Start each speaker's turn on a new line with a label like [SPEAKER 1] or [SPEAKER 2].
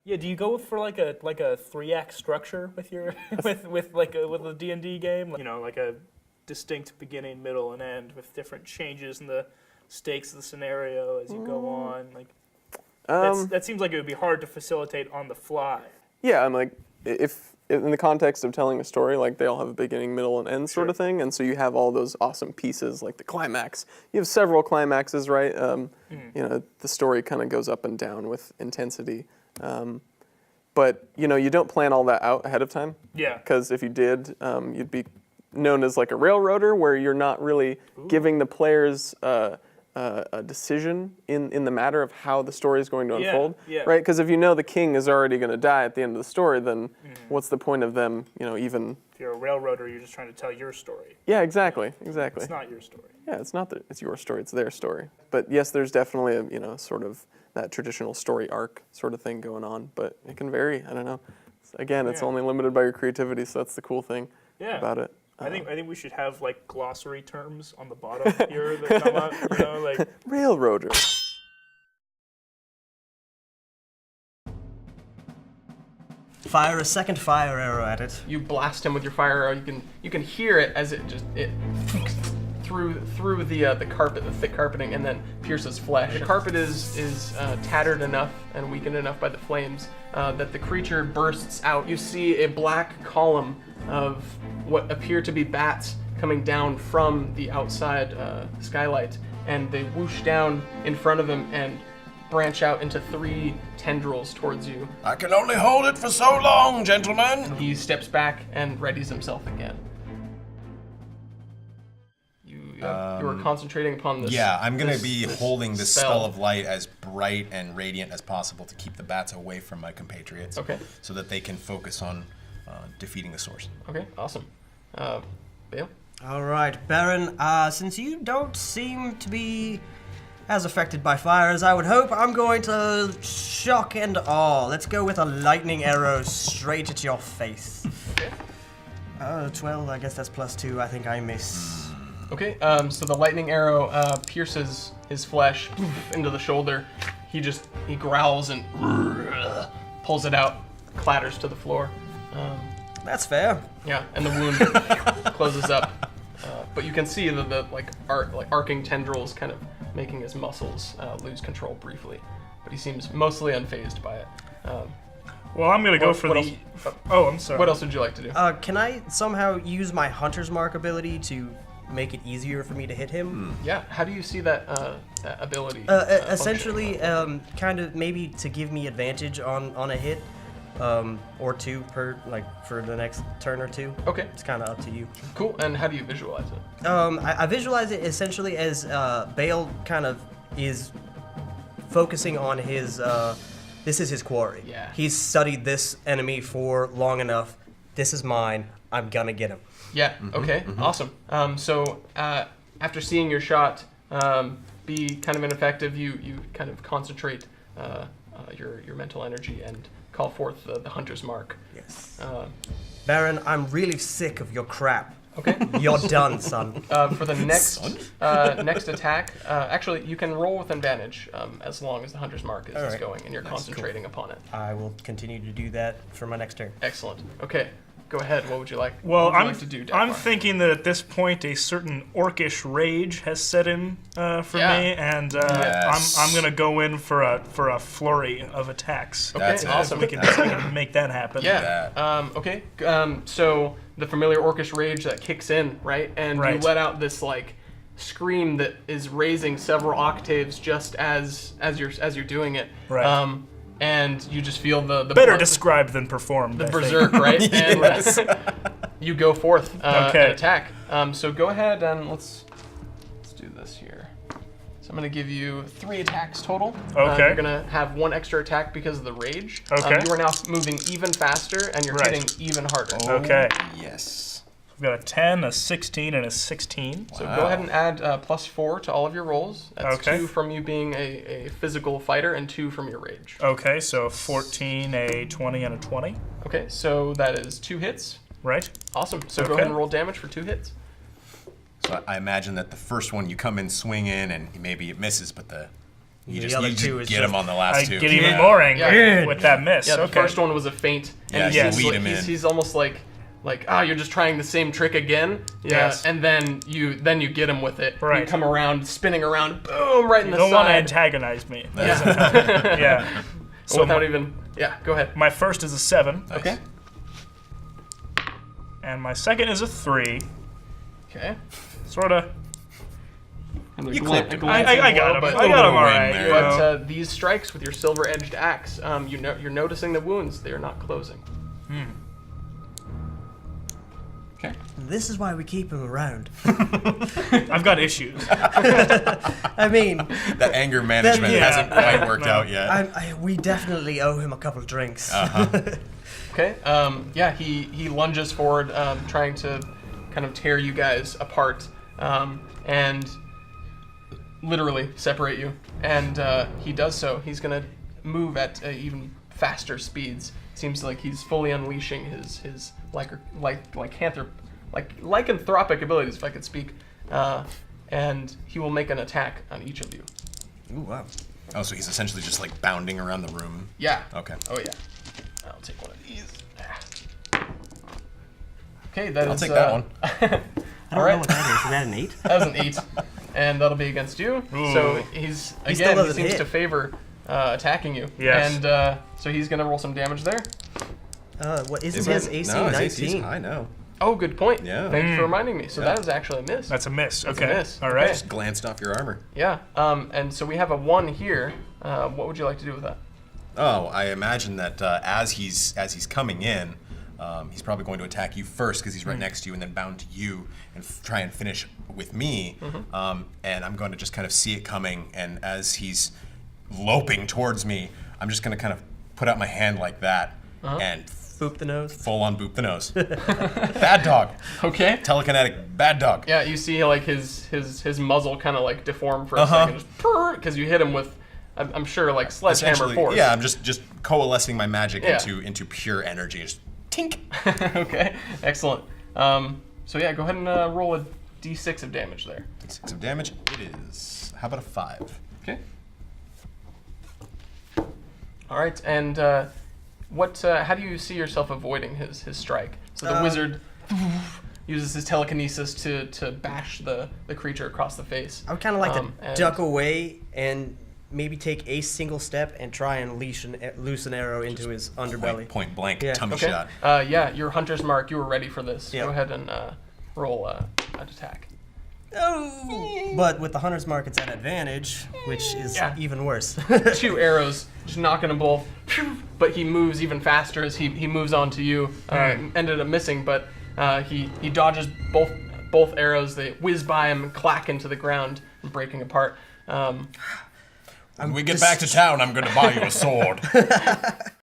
[SPEAKER 1] Yeah, do you go for like a 3-act structure with your with a D&D game? You know, like a distinct beginning, middle, and end with different changes in the stakes of the scenario as you go on. Like that seems like it would be hard to facilitate on the fly.
[SPEAKER 2] Yeah, I'm like, if in the context of telling a story, like they all have a beginning, middle, and end sort of thing, and so you have all those awesome pieces, like the climax. You have several climaxes, right? You know, the story kind of goes up and down with intensity. But, you know, you don't plan all that out ahead of time.
[SPEAKER 1] Yeah.
[SPEAKER 2] Because if you did, you'd be known as like a railroader, where you're not really giving the players a decision in the matter of how the story is going to unfold, right? Because if you know the king is already going to die at the end of the story, then what's the point of them, you know, even...
[SPEAKER 1] If you're a railroader, you're just trying to tell your story.
[SPEAKER 2] Yeah, exactly.
[SPEAKER 1] It's not your story.
[SPEAKER 2] Yeah, it's your story, it's their story. But yes, there's definitely a, you know, sort of that traditional story arc sort of thing going on, but it can vary. I don't know. Again, it's only limited by your creativity, so that's the cool thing about it.
[SPEAKER 1] I think we should have like glossary terms on the bottom here that come up, you know, like
[SPEAKER 2] railroader.
[SPEAKER 3] Fire a second fire arrow at it.
[SPEAKER 4] You blast him with your fire arrow. You can hear it as it through the carpet, the thick carpeting, and then pierces flesh. The carpet is tattered enough and weakened enough by the flames that the creature bursts out. You see a black column of what appear to be bats coming down from the outside skylight, and they whoosh down in front of him and branch out into 3 tendrils towards you.
[SPEAKER 5] I can only hold it for so long, gentlemen.
[SPEAKER 4] He steps back and readies himself again. You were concentrating upon this.
[SPEAKER 5] Yeah, I'm going to be
[SPEAKER 4] this
[SPEAKER 5] holding this spell of light as bright and radiant as possible to keep the bats away from my compatriots.
[SPEAKER 4] Okay.
[SPEAKER 5] So that they can focus on defeating the source.
[SPEAKER 4] Okay, awesome. Bale?
[SPEAKER 3] All right, Baron, since you don't seem to be as affected by fire as I would hope, I'm going to shock and awe. Let's go with a lightning arrow straight at your face. 12, I guess that's +2. I think I miss.
[SPEAKER 4] Okay, so the lightning arrow pierces his flesh into the shoulder. He growls and pulls it out, clatters to the floor.
[SPEAKER 3] That's fair.
[SPEAKER 4] Yeah, and the wound closes up. But you can see the arcing tendrils kind of making his muscles lose control briefly. But he seems mostly unfazed by it.
[SPEAKER 1] Well, I'm going to go for the... Oh, I'm sorry.
[SPEAKER 4] What else would you like to do?
[SPEAKER 3] Can I somehow use my Hunter's Mark ability to make it easier for me to hit him?
[SPEAKER 4] Yeah, how do you see that ability?
[SPEAKER 3] Essentially, kind of maybe to give me advantage on a hit, or 2 per, for the next turn or 2.
[SPEAKER 4] Okay.
[SPEAKER 3] It's kind of up to you.
[SPEAKER 4] Cool, and how do you visualize it?
[SPEAKER 3] I visualize it essentially as Bale kind of is focusing on his, this is his quarry.
[SPEAKER 4] Yeah.
[SPEAKER 3] He's studied this enemy for long enough. This is mine. I'm gonna get him.
[SPEAKER 4] Yeah, okay, awesome. So after seeing your shot be kind of ineffective, you kind of concentrate your mental energy and call forth the Hunter's Mark.
[SPEAKER 3] Yes. Baron, I'm really sick of your crap.
[SPEAKER 4] Okay.
[SPEAKER 3] You're done, son.
[SPEAKER 4] For the next attack, actually, you can roll with advantage as long as the Hunter's Mark is going and you're concentrating upon it.
[SPEAKER 3] I will continue to do that for my next turn.
[SPEAKER 4] Excellent. Okay. Go ahead. What would you like?
[SPEAKER 1] Well,
[SPEAKER 4] what would you like to do, Dagmar?
[SPEAKER 1] I'm thinking that at this point a certain orcish rage has set in for me, and I'm gonna go in for a flurry of attacks.
[SPEAKER 4] Okay, that's awesome.
[SPEAKER 1] We can make that happen.
[SPEAKER 4] Yeah. Okay. So the familiar orcish rage that kicks in, right? And you let out this scream that is raising several octaves just as you're doing it.
[SPEAKER 1] Right.
[SPEAKER 4] And you just feel the
[SPEAKER 1] better described than performed.
[SPEAKER 4] The berserk, right? And you go forth and attack. So go ahead and let's do this here. So I'm going to give you 3 attacks total.
[SPEAKER 1] Okay.
[SPEAKER 4] You're going to have 1 extra attack because of the rage.
[SPEAKER 1] Okay.
[SPEAKER 4] You are now moving even faster and you're hitting even harder.
[SPEAKER 1] Okay.
[SPEAKER 5] Yes.
[SPEAKER 1] We've got a 10, a 16, and a 16.
[SPEAKER 4] So go ahead and add +4 to all of your rolls. That's 2 from you being a physical fighter and 2 from your rage.
[SPEAKER 1] Okay, so 14, a 20, and a 20.
[SPEAKER 4] Okay, so that is 2 hits.
[SPEAKER 1] Right.
[SPEAKER 4] Awesome. So go ahead and roll damage for 2 hits.
[SPEAKER 5] So I imagine that the first one you come in swinging and maybe it misses, but You
[SPEAKER 3] The
[SPEAKER 5] just,
[SPEAKER 3] other
[SPEAKER 5] you
[SPEAKER 3] two
[SPEAKER 5] just
[SPEAKER 3] is
[SPEAKER 5] get
[SPEAKER 3] just-
[SPEAKER 5] him on the
[SPEAKER 1] I
[SPEAKER 5] last two.
[SPEAKER 1] get even
[SPEAKER 5] Yeah.
[SPEAKER 1] more angry
[SPEAKER 4] Yeah.
[SPEAKER 1] with that miss.
[SPEAKER 4] Yeah, the
[SPEAKER 1] okay.
[SPEAKER 4] first one was a feint, and
[SPEAKER 5] Yeah,
[SPEAKER 4] he's,
[SPEAKER 5] you lead
[SPEAKER 4] like,
[SPEAKER 5] him in.
[SPEAKER 4] he's almost like you're just trying the same trick again. Yeah,
[SPEAKER 1] Yes.
[SPEAKER 4] and then you get him with it.
[SPEAKER 1] Right.
[SPEAKER 4] You come around, spinning around, boom, right in
[SPEAKER 1] You
[SPEAKER 4] the
[SPEAKER 1] don't want to
[SPEAKER 4] side.
[SPEAKER 1] antagonize me. That
[SPEAKER 5] Yeah.
[SPEAKER 1] doesn't help. Yeah. So
[SPEAKER 4] Without even. Yeah, go ahead.
[SPEAKER 1] my first is a 7,
[SPEAKER 5] Nice.
[SPEAKER 4] Okay.
[SPEAKER 1] and my second is a 3.
[SPEAKER 4] Okay.
[SPEAKER 1] Sort of.
[SPEAKER 4] And
[SPEAKER 5] You clipped him.
[SPEAKER 1] I got him.
[SPEAKER 4] But,
[SPEAKER 1] I got him all
[SPEAKER 5] win
[SPEAKER 1] right.
[SPEAKER 5] there.
[SPEAKER 1] you know.
[SPEAKER 4] but these strikes with your silver-edged axe, you're noticing the wounds. They are not closing. Okay.
[SPEAKER 3] This is why we keep him around.
[SPEAKER 1] I've got issues.
[SPEAKER 3] I mean,
[SPEAKER 5] That anger management
[SPEAKER 1] yeah.
[SPEAKER 5] hasn't quite worked out yet.
[SPEAKER 3] we definitely owe him a couple drinks.
[SPEAKER 4] Okay. Yeah, he lunges forward, trying to kind of tear you guys apart, and literally separate you. And he does so. He's gonna move at even faster speeds. Seems like he's fully unleashing his lycanthropic abilities, if I could speak. And he will make an attack on each of you.
[SPEAKER 3] Ooh, wow.
[SPEAKER 5] Oh, so he's essentially just like bounding around the room.
[SPEAKER 4] Yeah.
[SPEAKER 5] Okay.
[SPEAKER 4] Oh yeah. I'll take one of these. Okay, that
[SPEAKER 5] I'll
[SPEAKER 4] is,
[SPEAKER 5] take that one.
[SPEAKER 3] I don't
[SPEAKER 4] All right.
[SPEAKER 3] know what that is. Is that an 8?
[SPEAKER 4] That was an 8, and that'll be against you. So he's
[SPEAKER 3] He
[SPEAKER 4] again.
[SPEAKER 3] still
[SPEAKER 4] He
[SPEAKER 3] doesn't
[SPEAKER 4] seems
[SPEAKER 3] hit.
[SPEAKER 4] to favor attacking you.
[SPEAKER 1] Yes.
[SPEAKER 4] And so he's gonna roll some damage there.
[SPEAKER 3] What isn't
[SPEAKER 5] Is
[SPEAKER 3] his
[SPEAKER 5] it?
[SPEAKER 3] AC
[SPEAKER 5] No, his
[SPEAKER 3] 19?
[SPEAKER 5] AC's high now.
[SPEAKER 4] Oh, good point.
[SPEAKER 5] Yeah.
[SPEAKER 4] Thank you for reminding me. So
[SPEAKER 5] Yeah.
[SPEAKER 4] that is actually a miss.
[SPEAKER 1] That's a miss.
[SPEAKER 4] That's a
[SPEAKER 1] Okay.
[SPEAKER 4] miss.
[SPEAKER 1] All right.
[SPEAKER 4] Okay.
[SPEAKER 5] Just glanced off your armor.
[SPEAKER 4] Yeah. And so we have a 1 here. What would you like to do with that?
[SPEAKER 5] Oh, I imagine that as he's coming in, he's probably going to attack you first because he's right next to you, and then bound to you and try and finish with me. And I'm going to just kind of see it coming, and as he's loping towards me, I'm just going to kind of put out my hand like that and
[SPEAKER 3] Boop the nose.
[SPEAKER 5] full on boop the nose. Bad dog.
[SPEAKER 4] Okay.
[SPEAKER 5] Telekinetic bad dog.
[SPEAKER 4] Yeah, you see like his muzzle kind of like deform for a second, just because you hit him with, I'm sure like sledgehammer
[SPEAKER 5] Essentially,
[SPEAKER 4] force.
[SPEAKER 5] yeah, I'm just coalescing my magic
[SPEAKER 4] Yeah.
[SPEAKER 5] into pure energy. Just tink.
[SPEAKER 4] Okay. Excellent. So yeah, go ahead and roll a d6 of damage there.
[SPEAKER 5] 6 of damage. It is. How about a 5?
[SPEAKER 4] Okay. All right, and what? How do you see yourself avoiding his strike? So the wizard uses his telekinesis to bash the creature across the face.
[SPEAKER 3] I would kind of like to
[SPEAKER 4] and-
[SPEAKER 3] duck away and maybe take a single step and try and loose an arrow into his underbelly.
[SPEAKER 5] Point blank,
[SPEAKER 3] Yeah.
[SPEAKER 5] tummy
[SPEAKER 4] Okay.
[SPEAKER 5] shot.
[SPEAKER 4] Yeah, your hunter's mark. You were ready for this.
[SPEAKER 3] Yep.
[SPEAKER 4] Go ahead and roll an attack.
[SPEAKER 3] Oh! But with the hunter's mark, it's at advantage, which is
[SPEAKER 4] Yeah.
[SPEAKER 3] even worse.
[SPEAKER 4] 2 arrows, just knocking them both. But he moves even faster as he moves on to you. Ended up missing, but he dodges both arrows. They whiz by him and clack into the ground, breaking apart.
[SPEAKER 5] When we get back to town, I'm going to buy you a sword.